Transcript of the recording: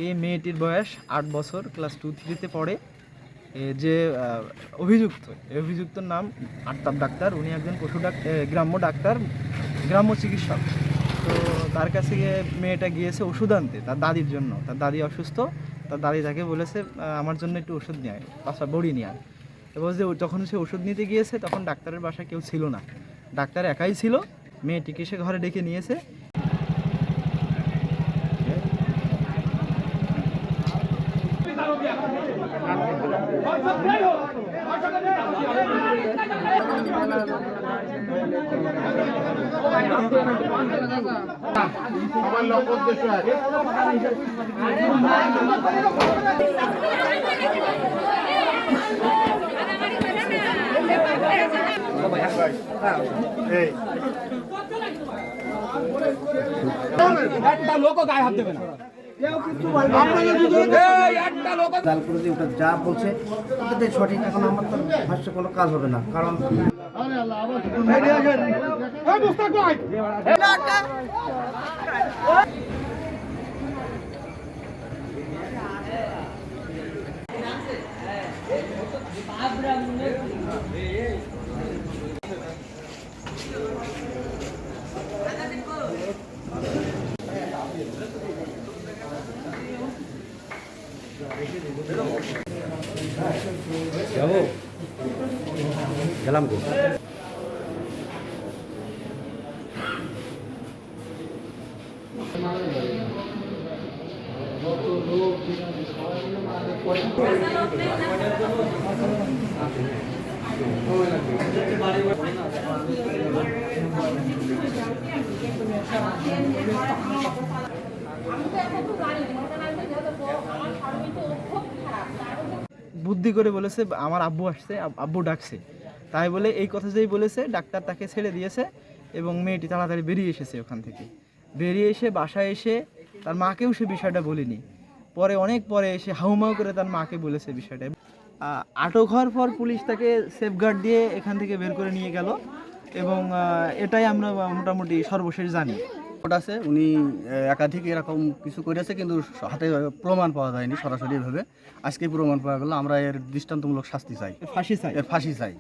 এই মেয়েটির বয়স 8 বছর, ক্লাস 2-3-তে পড়ে। যে অভিযুক্তর নাম আফতাব ডাক্তার। উনি একজন গ্রাম্য ডাক্তার, গ্রাম্য চিকিৎসক। তো তার কাছে গিয়ে মেয়েটা গিয়েছে ওষুধ আনতে তার দাদির জন্য। তার দাদি অসুস্থ, তার দাদি তাকে বলেছে আমার জন্য একটু ওষুধ নিয়ে আয়, বড়ি নিয়ে আয়। এবং যে যখন সে ওষুধ নিতে গিয়েছে তখন ডাক্তারের বাসায় কেউ ছিল না, ডাক্তার একাই ছিল। মেয়েটিকে সে ঘরে ডেকে নিয়েছে। একটা লোক গায়ে হাত দেবে না। যা বলছে সঠিক, এখন আমার তো ভাষ্য কোনো কাজ হবে না, কারণ গেলাম গো। বুদ্ধি করে বলেছে আমার আব্বু আসছে, আব্বু ডাকছে, তাই বলে এই কথা যেই বলেছে ডাক্তার তাকে ছেড়ে দিয়েছে এবং মেয়েটি তাড়াতাড়ি বেরিয়ে এসেছে ওখান থেকে। বেরিয়ে এসে বাসায় এসে তার মাকেও সে বিষয়টা বলেনি। পরে অনেক পরে এসে হাউমাউ করে তার মাকে বলেছে বিষয়টা। আটক হওয়ার পর পুলিশ তাকে সেফগার্ড দিয়ে এখান থেকে বের করে নিয়ে গেল এবং এটাই আমরা মোটামুটি সর্বশেষ জানি। আছে উনি একাধিক এরকম কিছু করেছে, কিন্তু হাতে প্রমাণ পাওয়া যায়নি সরাসরিভাবে। আজকে প্রমাণ পাওয়া গেল। আমরা এর দৃষ্টান্তমূলক শাস্তি চাই, ফাঁসি চাই, এর ফাঁসি চাই।